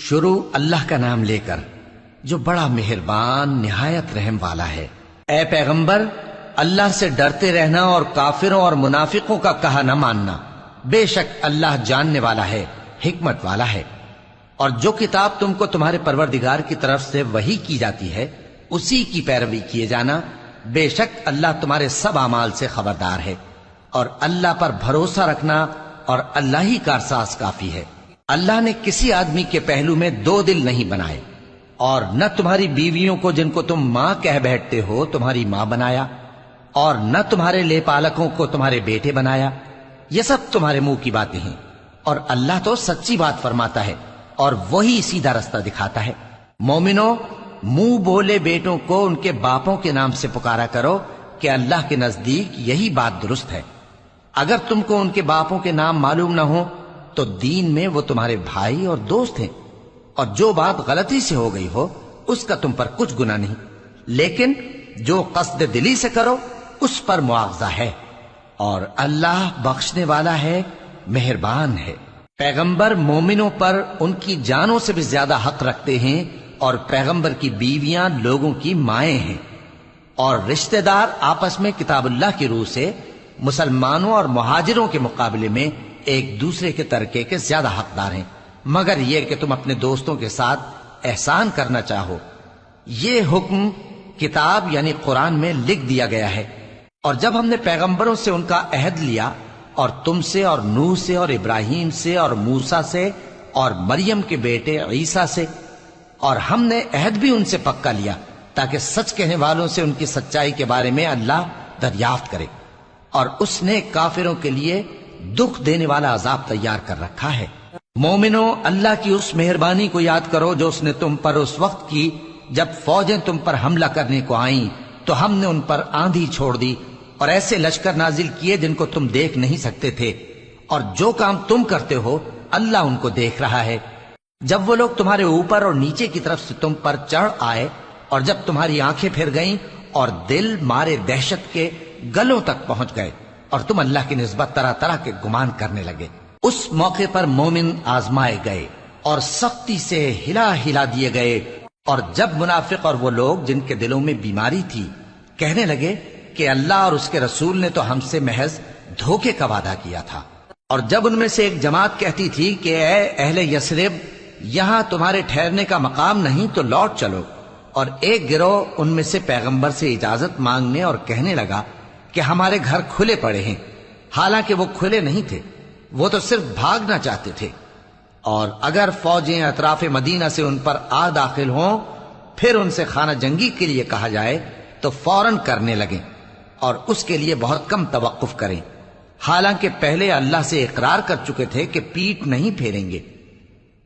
شروع اللہ کا نام لے کر جو بڑا مہربان نہایت رحم والا ہے۔ اے پیغمبر، اللہ سے ڈرتے رہنا اور کافروں اور منافقوں کا کہا نہ ماننا۔ بے شک اللہ جاننے والا ہے، حکمت والا ہے۔ اور جو کتاب تم کو تمہارے پروردگار کی طرف سے وحی کی جاتی ہے اسی کی پیروی کیے جانا۔ بے شک اللہ تمہارے سب اعمال سے خبردار ہے۔ اور اللہ پر بھروسہ رکھنا اور اللہ ہی کارساز کافی ہے۔ اللہ نے کسی آدمی کے پہلو میں دو دل نہیں بنائے، اور نہ تمہاری بیویوں کو جن کو تم ماں کہہ بیٹھتے ہو تمہاری ماں بنایا، اور نہ تمہارے لے پالکوں کو تمہارے بیٹے بنایا۔ یہ سب تمہارے منہ کی باتیں ہیں، اور اللہ تو سچی بات فرماتا ہے اور وہی سیدھا رستہ دکھاتا ہے۔ مومنو، منہ بولے بیٹوں کو ان کے باپوں کے نام سے پکارا کرو کہ اللہ کے نزدیک یہی بات درست ہے۔ اگر تم کو ان کے باپوں کے نام معلوم نہ ہو تو دین میں وہ تمہارے بھائی اور دوست ہیں، اور جو بات غلطی سے ہو گئی ہو اس کا تم پر کچھ گناہ نہیں، لیکن جو قصد دلی سے کرو اس پر معاوضہ ہے، اور اللہ بخشنے والا ہے، مہربان ہے۔ پیغمبر مومنوں پر ان کی جانوں سے بھی زیادہ حق رکھتے ہیں، اور پیغمبر کی بیویاں لوگوں کی مائیں ہیں، اور رشتہ دار آپس میں کتاب اللہ کی روح سے مسلمانوں اور مہاجروں کے مقابلے میں ایک دوسرے کے ترکے کے زیادہ حقدار ہیں، مگر یہ کہ تم اپنے دوستوں کے ساتھ احسان کرنا چاہو۔ یہ حکم کتاب یعنی قرآن میں لکھ دیا گیا ہے۔ اور جب ہم نے پیغمبروں سے ان کا عہد لیا، اور تم سے اور نوح سے اور ابراہیم سے اور موسیٰ سے اور مریم کے بیٹے عیسیٰ سے، اور ہم نے عہد بھی ان سے پکا لیا تاکہ سچ کہنے والوں سے ان کی سچائی کے بارے میں اللہ دریافت کرے، اور اس نے کافروں کے لیے دکھ دینے والا عذاب تیار کر رکھا ہے۔ مومنو، اللہ کی اس مہربانی کو یاد کرو جو اس نے تم پر اس وقت کی جب فوجیں تم پر حملہ کرنے کو آئیں تو ہم نے ان پر آندھی چھوڑ دی اور ایسے لشکر نازل کیے جن کو تم دیکھ نہیں سکتے تھے، اور جو کام تم کرتے ہو اللہ ان کو دیکھ رہا ہے۔ جب وہ لوگ تمہارے اوپر اور نیچے کی طرف سے تم پر چڑھ آئے، اور جب تمہاری آنکھیں پھر گئیں اور دل مارے دہشت کے گلوں تک پہنچ گئے، اور تم اللہ کی نسبت طرح طرح کے گمان کرنے لگے، اس موقع پر مومن آزمائے گئے اور سختی سے ہلا ہلا دیے گئے۔ اور جب منافق اور وہ لوگ جن کے دلوں میں بیماری تھی کہنے لگے کہ اللہ اور اس کے رسول نے تو ہم سے محض دھوکے کا وعدہ کیا تھا، اور جب ان میں سے ایک جماعت کہتی تھی کہ اے اہل یثرب، یہاں تمہارے ٹھہرنے کا مقام نہیں تو لوٹ چلو، اور ایک گروہ ان میں سے پیغمبر سے اجازت مانگنے اور کہنے لگا کہ ہمارے گھر کھلے پڑے ہیں، حالانکہ وہ کھلے نہیں تھے، وہ تو صرف بھاگنا چاہتے تھے۔ اور اگر فوجیں اطراف مدینہ سے ان پر آ داخل ہوں پھر ان سے خانہ جنگی کے لیے کہا جائے تو فوراً کرنے لگیں، اور اس کے لیے بہت کم توقف کریں، حالانکہ پہلے اللہ سے اقرار کر چکے تھے کہ پیٹھ نہیں پھیریں گے،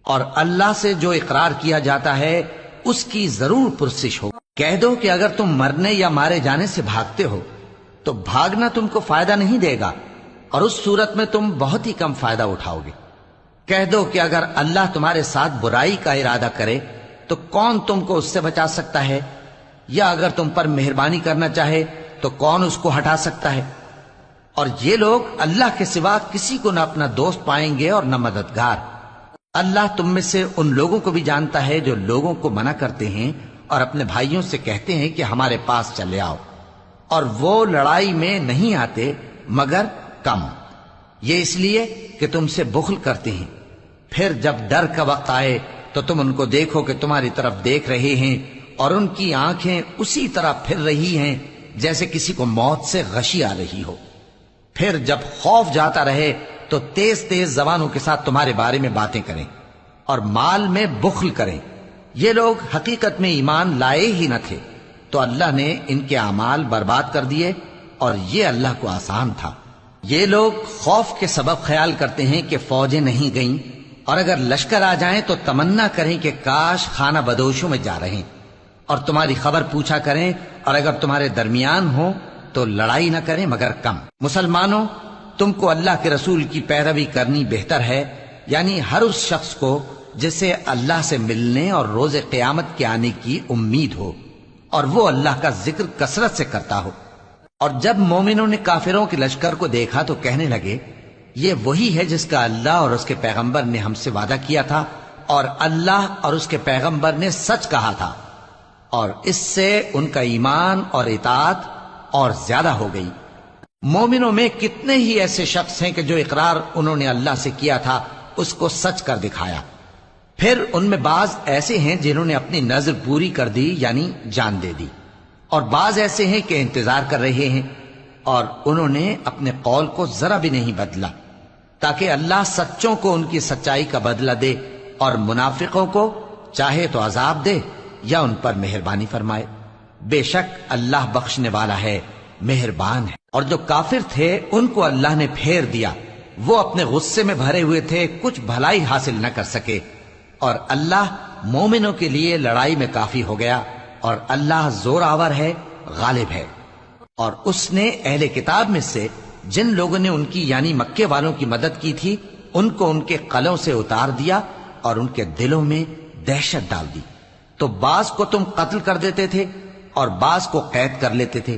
اور اللہ سے جو اقرار کیا جاتا ہے اس کی ضرور پرسش ہو۔ کہہ دو کہ اگر تم مرنے یا مارے جانے سے بھاگتے ہو تو بھاگنا تم کو فائدہ نہیں دے گا، اور اس صورت میں تم بہت ہی کم فائدہ اٹھاؤ گے۔ کہہ دو کہ اگر اللہ تمہارے ساتھ برائی کا ارادہ کرے تو کون تم کو اس سے بچا سکتا ہے، یا اگر تم پر مہربانی کرنا چاہے تو کون اس کو ہٹا سکتا ہے۔ اور یہ لوگ اللہ کے سوا کسی کو نہ اپنا دوست پائیں گے اور نہ مددگار۔ اللہ تم میں سے ان لوگوں کو بھی جانتا ہے جو لوگوں کو منع کرتے ہیں اور اپنے بھائیوں سے کہتے ہیں کہ ہمارے پاس چلے آؤ، اور وہ لڑائی میں نہیں آتے مگر کم، یہ اس لیے کہ تم سے بخل کرتے ہیں۔ پھر جب ڈر کا وقت آئے تو تم ان کو دیکھو کہ تمہاری طرف دیکھ رہے ہیں، اور ان کی آنکھیں اسی طرح پھر رہی ہیں جیسے کسی کو موت سے غشی آ رہی ہو۔ پھر جب خوف جاتا رہے تو تیز تیز زبانوں کے ساتھ تمہارے بارے میں باتیں کریں اور مال میں بخل کریں۔ یہ لوگ حقیقت میں ایمان لائے ہی نہ تھے، تو اللہ نے ان کے اعمال برباد کر دیے، اور یہ اللہ کو آسان تھا۔ یہ لوگ خوف کے سبب خیال کرتے ہیں کہ فوجیں نہیں گئیں، اور اگر لشکر آ جائیں تو تمنا کریں کہ کاش خانہ بدوشوں میں جا رہے، اور تمہاری خبر پوچھا کریں، اور اگر تمہارے درمیان ہو تو لڑائی نہ کریں مگر کم۔ مسلمانوں، تم کو اللہ کے رسول کی پیروی کرنی بہتر ہے، یعنی ہر اس شخص کو جسے اللہ سے ملنے اور روز قیامت کے آنے کی امید ہو، اور وہ اللہ کا ذکر کثرت سے کرتا ہو۔ اور جب مومنوں نے کافروں کے لشکر کو دیکھا تو کہنے لگے یہ وہی ہے جس کا اللہ اور اس کے پیغمبر نے ہم سے وعدہ کیا تھا، اور اللہ اور اس کے پیغمبر نے سچ کہا تھا، اور اس سے ان کا ایمان اور اطاعت اور زیادہ ہو گئی۔ مومنوں میں کتنے ہی ایسے شخص ہیں کہ جو اقرار انہوں نے اللہ سے کیا تھا اس کو سچ کر دکھایا۔ پھر ان میں بعض ایسے ہیں جنہوں نے اپنی نظر پوری کر دی، یعنی جان دے دی، اور بعض ایسے ہیں کہ انتظار کر رہے ہیں، اور انہوں نے اپنے قول کو ذرا بھی نہیں بدلا، تاکہ اللہ سچوں کو ان کی سچائی کا بدلہ دے اور منافقوں کو چاہے تو عذاب دے یا ان پر مہربانی فرمائے۔ بے شک اللہ بخشنے والا ہے، مہربان ہے۔ اور جو کافر تھے ان کو اللہ نے پھیر دیا، وہ اپنے غصے میں بھرے ہوئے تھے، کچھ بھلائی حاصل نہ کر سکے، اور اللہ مومنوں کے لیے لڑائی میں کافی ہو گیا، اور اللہ زور آور ہے، غالب ہے۔ اور اس نے اہل کتاب میں سے جن لوگوں نے ان کی یعنی مکے والوں کی مدد کی تھی ان کو ان کے قلعوں سے اتار دیا اور ان کے دلوں میں دہشت ڈال دی، تو بعض کو تم قتل کر دیتے تھے اور بعض کو قید کر لیتے تھے،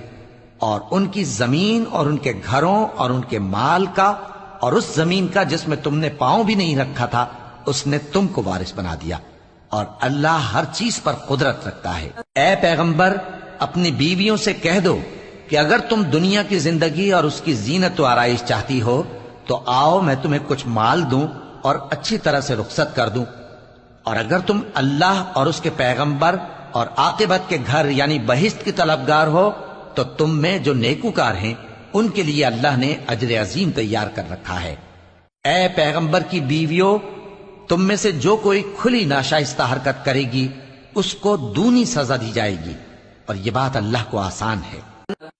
اور ان کی زمین اور ان کے گھروں اور ان کے مال کا اور اس زمین کا جس میں تم نے پاؤں بھی نہیں رکھا تھا اس نے تم کو وارث بنا دیا، اور اللہ ہر چیز پر قدرت رکھتا ہے۔ اے پیغمبر، اپنی بیویوں سے کہہ دو کہ اگر تم دنیا کی زندگی اور اس کی زینت و آرائش چاہتی ہو تو آؤ میں تمہیں کچھ مال دوں اور اچھی طرح سے رخصت کر دوں، اور اگر تم اللہ اور اس کے پیغمبر اور عاقبت کے گھر یعنی بہشت کی طلبگار ہو تو تم میں جو نیکوکار ہیں ان کے لیے اللہ نے اجر عظیم تیار کر رکھا ہے۔ اے پیغمبر کی بیویوں، تم میں سے جو کوئی کھلی ناشائستہ حرکت کرے گی اس کو دونی سزا دی جائے گی، اور یہ بات اللہ کو آسان ہے۔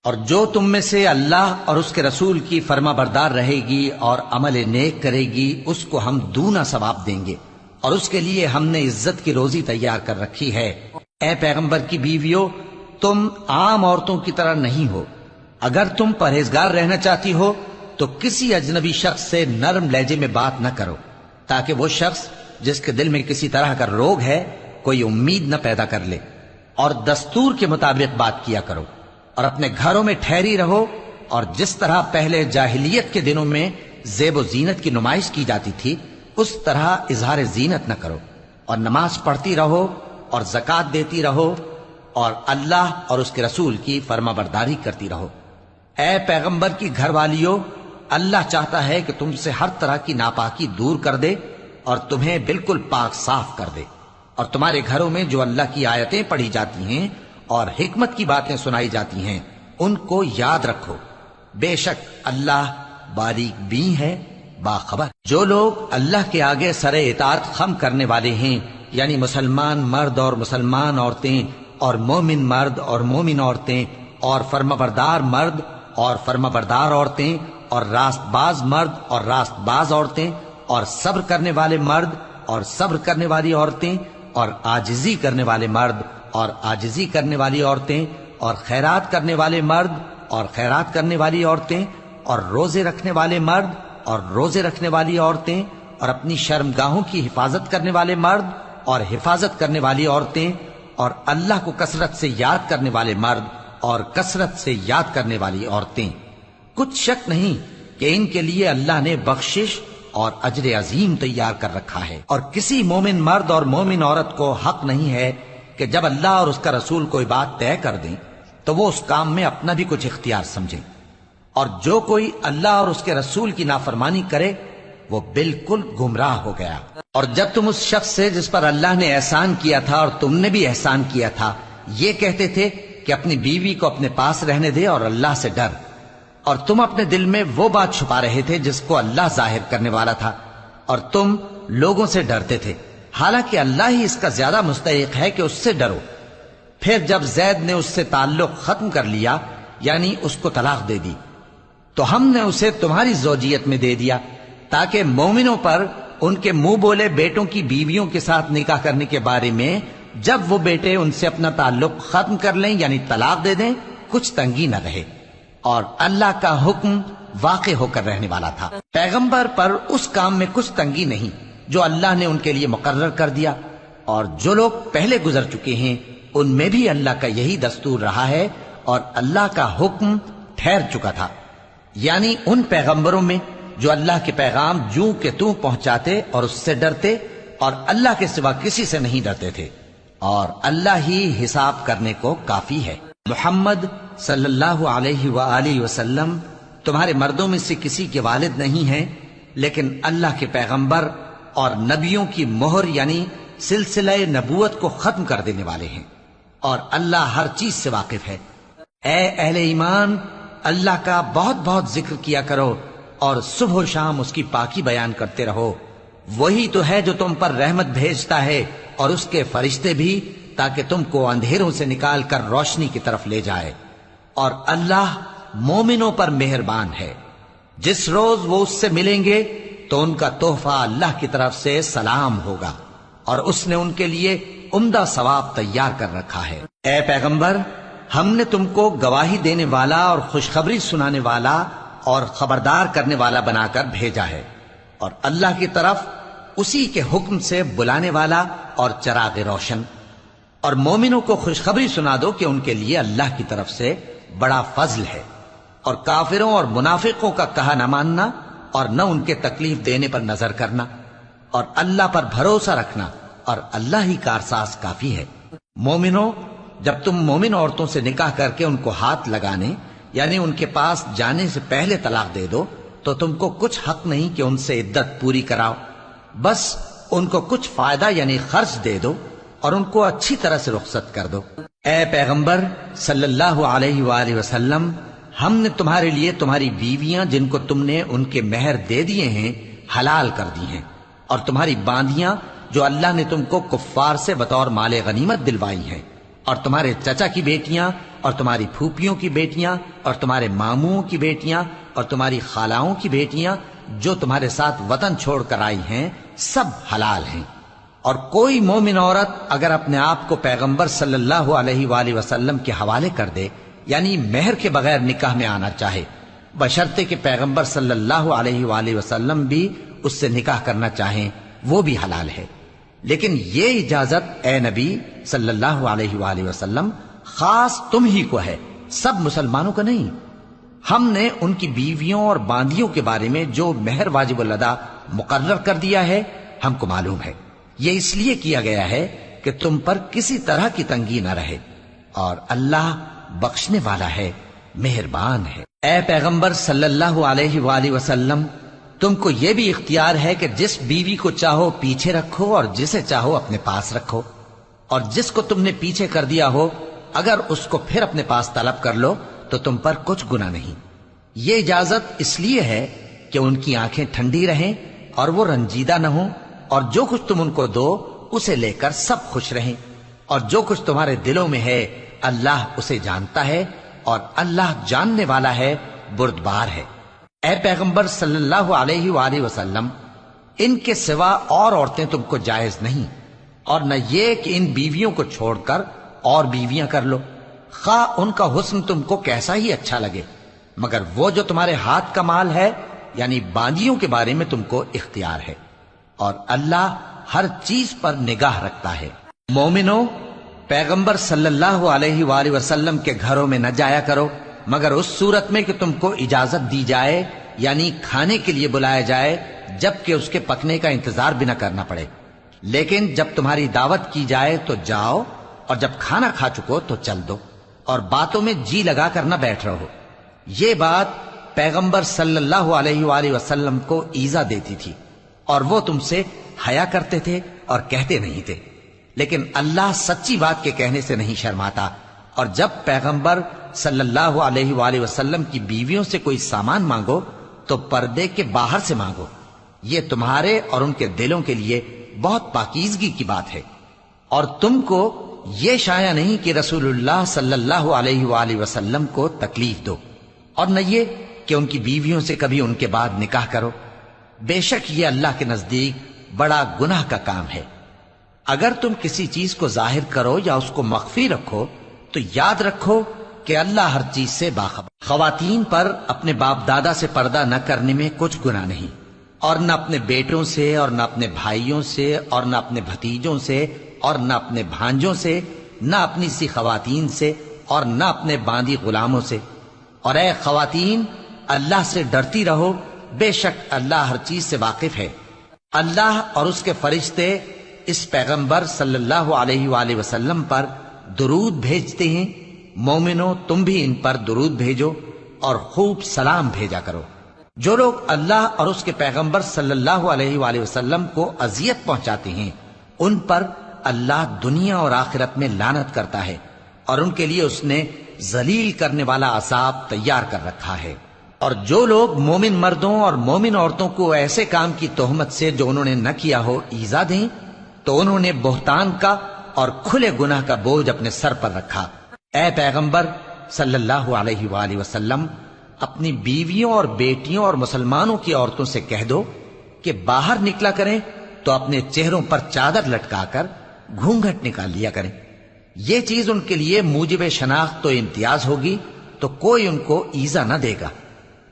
اور جو تم میں سے اللہ اور اس کے رسول کی فرما بردار رہے گی اور عمل نیک کرے گی اس کو ہم دونا ثواب دیں گے، اور اس کے لیے ہم نے عزت کی روزی تیار کر رکھی ہے۔ اے پیغمبر کی بیویوں، تم عام عورتوں کی طرح نہیں ہو، اگر تم پرہیزگار رہنا چاہتی ہو تو کسی اجنبی شخص سے نرم لہجے میں بات نہ کرو، تاکہ وہ شخص جس کے دل میں کسی طرح کا روگ ہے کوئی امید نہ پیدا کر لے، اور دستور کے مطابق بات کیا کرو، اور اپنے گھروں میں ٹھہری رہو، اور جس طرح پہلے جاہلیت کے دنوں میں زیب و زینت کی نمائش کی جاتی تھی اس طرح اظہار زینت نہ کرو، اور نماز پڑھتی رہو اور زکوٰۃ دیتی رہو، اور اللہ اور اس کے رسول کی فرما برداری کرتی رہو۔ اے پیغمبر کی گھر والیوں، اللہ چاہتا ہے کہ تم سے ہر طرح کی ناپاکی دور کر دے اور تمہیں بالکل پاک صاف کر دے، اور تمہارے گھروں میں جو اللہ کی آیتیں پڑھی جاتی ہیں اور حکمت کی باتیں سنائی جاتی ہیں ان کو یاد رکھو، بے شک اللہ باریک بین ہے، باخبر۔ جو لوگ اللہ کے آگے سر اطاعت خم کرنے والے ہیں، یعنی مسلمان مرد اور مسلمان عورتیں اور مومن مرد اور مومن عورتیں اور فرمانبردار مرد اور فرمانبردار عورتیں اور راست باز مرد اور راست باز عورتیں اور صبر کرنے والے مرد اور صبر کرنے والی عورتیں اور عاجزی کرنے والے مرد اور عاجزی کرنے والی عورتیں اور خیرات کرنے والے مرد اور خیرات کرنے والی عورتیں اور روزے رکھنے والے مرد اور روزے رکھنے والی عورتیں اور اپنی شرمگاہوں کی حفاظت کرنے والے مرد اور حفاظت کرنے والی عورتیں اور اللہ کو کثرت سے یاد کرنے والے مرد اور کثرت سے یاد کرنے والی عورتیں۔ کچھ شک نہیں کہ ان کے لیے اللہ نے بخشش اور اجر عظیم تیار کر رکھا ہے۔ اور کسی مومن مرد اور مومن عورت کو حق نہیں ہے کہ جب اللہ اور اس کا رسول کوئی بات طے کر دیں تو وہ اس کام میں اپنا بھی کچھ اختیار سمجھیں، اور جو کوئی اللہ اور اس کے رسول کی نافرمانی کرے وہ بالکل گمراہ ہو گیا۔ اور جب تم اس شخص سے جس پر اللہ نے احسان کیا تھا اور تم نے بھی احسان کیا تھا یہ کہتے تھے کہ اپنی بیوی کو اپنے پاس رہنے دے اور اللہ سے ڈر، اور تم اپنے دل میں وہ بات چھپا رہے تھے جس کو اللہ ظاہر کرنے والا تھا، اور تم لوگوں سے ڈرتے تھے، حالانکہ اللہ ہی اس کا زیادہ مستحق ہے کہ اس سے ڈرو۔ پھر جب زید نے اس سے تعلق ختم کر لیا یعنی اس کو طلاق دے دی تو ہم نے اسے تمہاری زوجیت میں دے دیا تاکہ مومنوں پر ان کے منہ بولے بیٹوں کی بیویوں کے ساتھ نکاح کرنے کے بارے میں جب وہ بیٹے ان سے اپنا تعلق ختم کر لیں یعنی طلاق دے دیں کچھ تنگی نہ رہے، اور اللہ کا حکم واقع ہو کر رہنے والا تھا۔ پیغمبر پر اس کام میں کچھ تنگی نہیں جو اللہ نے ان کے لیے مقرر کر دیا، اور جو لوگ پہلے گزر چکے ہیں ان میں بھی اللہ کا یہی دستور رہا ہے، اور اللہ کا حکم ٹھہر چکا تھا، یعنی ان پیغمبروں میں جو اللہ کے پیغام جوں کہ توں پہنچاتے اور اس سے ڈرتے اور اللہ کے سوا کسی سے نہیں ڈرتے تھے، اور اللہ ہی حساب کرنے کو کافی ہے۔ محمد صلی اللہ علیہ وآلہ وسلم تمہارے مردوں میں سے کسی کے والد نہیں ہیں، لیکن اللہ کے پیغمبر اور نبیوں کی مہر یعنی سلسلہ نبوت کو ختم کر دینے والے ہیں، اور اللہ ہر چیز سے واقف ہے۔ اے اہل ایمان، اللہ کا بہت بہت ذکر کیا کرو اور صبح و شام اس کی پاکی بیان کرتے رہو۔ وہی تو ہے جو تم پر رحمت بھیجتا ہے اور اس کے فرشتے بھی، تاکہ تم کو اندھیروں سے نکال کر روشنی کی طرف لے جائے، اور اللہ مومنوں پر مہربان ہے۔ جس روز وہ اس سے ملیں گے تو ان کا تحفہ اللہ کی طرف سے سلام ہوگا، اور اس نے ان کے لیے عمدہ ثواب تیار کر رکھا ہے۔ اے پیغمبر، ہم نے تم کو گواہی دینے والا اور خوشخبری سنانے والا اور خبردار کرنے والا بنا کر بھیجا ہے، اور اللہ کی طرف اسی کے حکم سے بلانے والا اور چراغ روشن۔ اور مومنوں کو خوشخبری سنا دو کہ ان کے لیے اللہ کی طرف سے بڑا فضل ہے، اور کافروں اور منافقوں کا کہا نہ ماننا اور نہ ان کے تکلیف دینے پر نظر کرنا، اور اللہ پر بھروسہ رکھنا، اور اللہ ہی کارساز کافی ہے۔ مومنوں، جب تم مومن عورتوں سے نکاح کر کے ان کو ہاتھ لگانے یعنی ان کے پاس جانے سے پہلے طلاق دے دو تو تم کو کچھ حق نہیں کہ ان سے عدت پوری کراؤ، بس ان کو کچھ فائدہ یعنی خرچ دے دو اور ان کو اچھی طرح سے رخصت کر دو۔ اے پیغمبر صلی اللہ علیہ وآلہ وسلم، ہم نے تمہارے لیے تمہاری بیویاں جن کو تم نے ان کے مہر دے دیے ہیں حلال کر دی ہیں، اور تمہاری باندیاں جو اللہ نے تم کو کفار سے بطور مال غنیمت دلوائی ہیں، اور تمہارے چچا کی بیٹیاں اور تمہاری پھوپھیوں کی بیٹیاں اور تمہارے ماموں کی بیٹیاں اور تمہاری خالاؤں کی بیٹیاں جو تمہارے ساتھ وطن چھوڑ کر آئی ہیں، سب حلال ہیں۔ اور کوئی مومن عورت اگر اپنے آپ کو پیغمبر صلی اللہ علیہ وآلہ وسلم کے حوالے کر دے یعنی مہر کے بغیر نکاح میں آنا چاہے، بشرطے کہ پیغمبر صلی اللہ علیہ وآلہ وسلم بھی اس سے نکاح کرنا چاہیں، وہ بھی حلال ہے۔ لیکن یہ اجازت اے نبی صلی اللہ علیہ وآلہ وسلم خاص تم ہی کو ہے، سب مسلمانوں کا نہیں۔ ہم نے ان کی بیویوں اور باندیوں کے بارے میں جو مہر واجب الادا مقرر کر دیا ہے ہم کو معلوم ہے، یہ اس لیے کیا گیا ہے کہ تم پر کسی طرح کی تنگی نہ رہے، اور اللہ بخشنے والا ہے، مہربان ہے۔ اے پیغمبر صلی اللہ علیہ وآلہ وسلم، تم کو یہ بھی اختیار ہے کہ جس بیوی کو چاہو پیچھے رکھو اور جسے چاہو اپنے پاس رکھو، اور جس کو تم نے پیچھے کر دیا ہو اگر اس کو پھر اپنے پاس طلب کر لو تو تم پر کچھ گناہ نہیں۔ یہ اجازت اس لیے ہے کہ ان کی آنکھیں ٹھنڈی رہیں اور وہ رنجیدہ نہ ہوں، اور جو کچھ تم ان کو دو اسے لے کر سب خوش رہیں، اور جو کچھ تمہارے دلوں میں ہے اللہ اسے جانتا ہے، اور اللہ جاننے والا ہے، بردبار ہے۔ اے پیغمبر صلی اللہ علیہ وآلہ وسلم، ان کے سوا اور عورتیں تم کو جائز نہیں، اور نہ یہ کہ ان بیویوں کو چھوڑ کر اور بیویاں کر لو، خواہ ان کا حسن تم کو کیسا ہی اچھا لگے، مگر وہ جو تمہارے ہاتھ کا مال ہے یعنی باندیوں کے بارے میں تم کو اختیار ہے، اور اللہ ہر چیز پر نگاہ رکھتا ہے۔ مومنو، پیغمبر صلی اللہ علیہ وآلہ وسلم کے گھروں میں نہ جایا کرو مگر اس صورت میں کہ تم کو اجازت دی جائے یعنی کھانے کے لیے بلایا جائے جبکہ اس کے پکنے کا انتظار بھی نہ کرنا پڑے، لیکن جب تمہاری دعوت کی جائے تو جاؤ، اور جب کھانا کھا چکو تو چل دو، اور باتوں میں جی لگا کر نہ بیٹھ رہو۔ یہ بات پیغمبر صلی اللہ علیہ وآلہ وسلم کو ایذا دیتی تھی، اور وہ تم سے حیا کرتے تھے اور کہتے نہیں تھے، لیکن اللہ سچی بات کے کہنے سے نہیں شرماتا، اور جب پیغمبر صلی اللہ علیہ وآلہ وسلم کی بیویوں سے کوئی سامان مانگو تو پردے کے باہر سے مانگو، یہ تمہارے اور ان کے دلوں کے لیے بہت پاکیزگی کی بات ہے۔ اور تم کو یہ شایع نہیں کہ رسول اللہ صلی اللہ علیہ وآلہ وسلم کو تکلیف دو، اور نہ یہ کہ ان کی بیویوں سے کبھی ان کے بعد نکاح کرو، بے شک یہ اللہ کے نزدیک بڑا گناہ کا کام ہے۔ اگر تم کسی چیز کو ظاہر کرو یا اس کو مخفی رکھو تو یاد رکھو کہ اللہ ہر چیز سے باخبر۔ خواتین پر اپنے باپ دادا سے پردہ نہ کرنے میں کچھ گناہ نہیں، اور نہ اپنے بیٹوں سے اور نہ اپنے بھائیوں سے اور نہ اپنے بھتیجوں سے اور نہ اپنے بھانجوں سے، نہ اپنی سی خواتین سے اور نہ اپنے باندی غلاموں سے۔ اور اے خواتین، اللہ سے ڈرتی رہو، بے شک اللہ ہر چیز سے واقف ہے۔ اللہ اور اس کے فرشتے اس پیغمبر صلی اللہ علیہ وآلہ وسلم پر درود بھیجتے ہیں، مومنو تم بھی ان پر درود بھیجو اور خوب سلام بھیجا کرو۔ جو لوگ اللہ اور اس کے پیغمبر صلی اللہ علیہ وآلہ وسلم کو اذیت پہنچاتے ہیں ان پر اللہ دنیا اور آخرت میں لعنت کرتا ہے، اور ان کے لیے اس نے ذلیل کرنے والا عذاب تیار کر رکھا ہے۔ اور جو لوگ مومن مردوں اور مومن عورتوں کو ایسے کام کی تہمت سے جو انہوں نے نہ کیا ہو ایذا دیں تو انہوں نے بہتان کا اور کھلے گناہ کا بوجھ اپنے سر پر رکھا۔ اے پیغمبر صلی اللہ علیہ وآلہ وسلم، اپنی بیویوں اور بیٹیوں اور مسلمانوں کی عورتوں سے کہہ دو کہ باہر نکلا کریں تو اپنے چہروں پر چادر لٹکا کر گھونگھٹ نکال لیا کریں۔ یہ چیز ان کے لیے موجب شناخت تو امتیاز ہوگی تو کوئی ان کو ایذا نہ دے گا،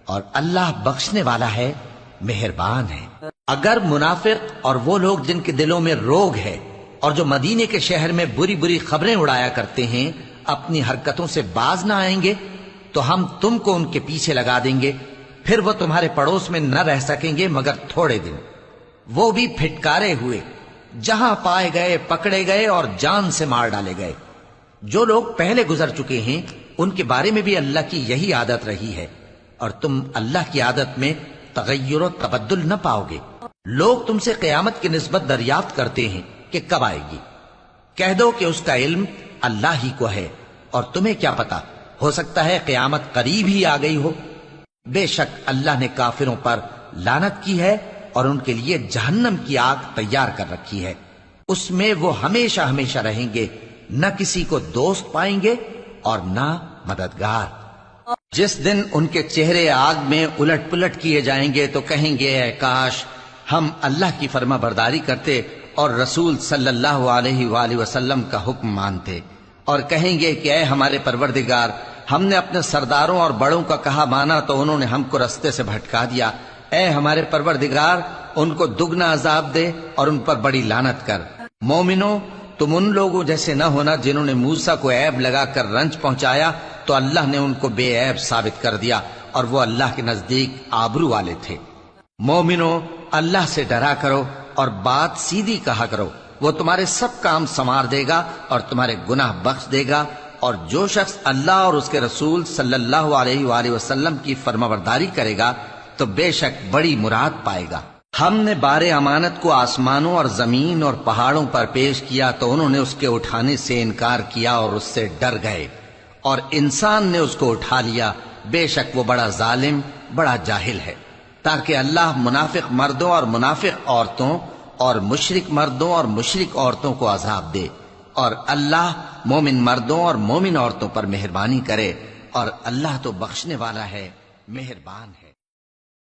اور اللہ بخشنے والا ہے، مہربان ہے۔ اگر منافق اور وہ لوگ جن کے دلوں میں روگ ہے اور جو مدینے کے شہر میں بری بری خبریں اڑایا کرتے ہیں اپنی حرکتوں سے باز نہ آئیں گے تو ہم تم کو ان کے پیچھے لگا دیں گے، پھر وہ تمہارے پڑوس میں نہ رہ سکیں گے مگر تھوڑے دن، وہ بھی پھٹکارے ہوئے، جہاں پائے گئے پکڑے گئے اور جان سے مار ڈالے گئے۔ جو لوگ پہلے گزر چکے ہیں ان کے بارے میں بھی اللہ کی یہی عادت رہی ہے، اور تم اللہ کی عادت میں تغیر و تبدل نہ پاؤ گے۔ لوگ تم سے قیامت کی نسبت دریافت کرتے ہیں کہ کب آئے گی، کہہ دو کہ اس کا علم اللہ ہی کو ہے، اور تمہیں کیا پتا، ہو سکتا ہے قیامت قریب ہی آ گئی ہو۔ بے شک اللہ نے کافروں پر لعنت کی ہے اور ان کے لیے جہنم کی آگ تیار کر رکھی ہے، اس میں وہ ہمیشہ ہمیشہ رہیں گے، نہ کسی کو دوست پائیں گے اور نہ مددگار۔ جس دن ان کے چہرے آگ میں الٹ پلٹ کیے جائیں گے تو کہیں گے اے کاش ہم اللہ کی فرما برداری کرتے اور رسول صلی اللہ علیہ وآلہ وسلم کا حکم مانتے، اور کہیں گے کہ اے ہمارے پروردگار، ہم نے اپنے سرداروں اور بڑوں کا کہا مانا تو انہوں نے ہم کو رستے سے بھٹکا دیا۔ اے ہمارے پروردگار، ان کو دگنا عذاب دے اور ان پر بڑی لعنت کر۔ مومنو، تم ان لوگوں جیسے نہ ہونا جنہوں نے موسیٰ کو عیب لگا کر رنج پہنچایا تو اللہ نے ان کو بے عیب ثابت کر دیا، اور وہ اللہ کے نزدیک آبرو والے تھے۔ مومنو، اللہ سے ڈرا کرو اور بات سیدھی کہا کرو، وہ تمہارے سب کام سنوار دے گا اور تمہارے گناہ بخش دے گا، اور جو شخص اللہ اور اس کے رسول صلی اللہ علیہ وآلہ وسلم کی فرمانبرداری کرے گا تو بے شک بڑی مراد پائے گا۔ ہم نے بار امانت کو آسمانوں اور زمین اور پہاڑوں پر پیش کیا تو انہوں نے اس کے اٹھانے سے انکار کیا اور اس سے ڈر گئے، اور انسان نے اس کو اٹھا لیا، بے شک وہ بڑا ظالم، بڑا جاہل ہے۔ تاکہ اللہ منافق مردوں اور منافق عورتوں اور مشرک مردوں اور مشرک عورتوں کو عذاب دے، اور اللہ مومن مردوں اور مومن عورتوں پر مہربانی کرے، اور اللہ تو بخشنے والا ہے، مہربان ہے۔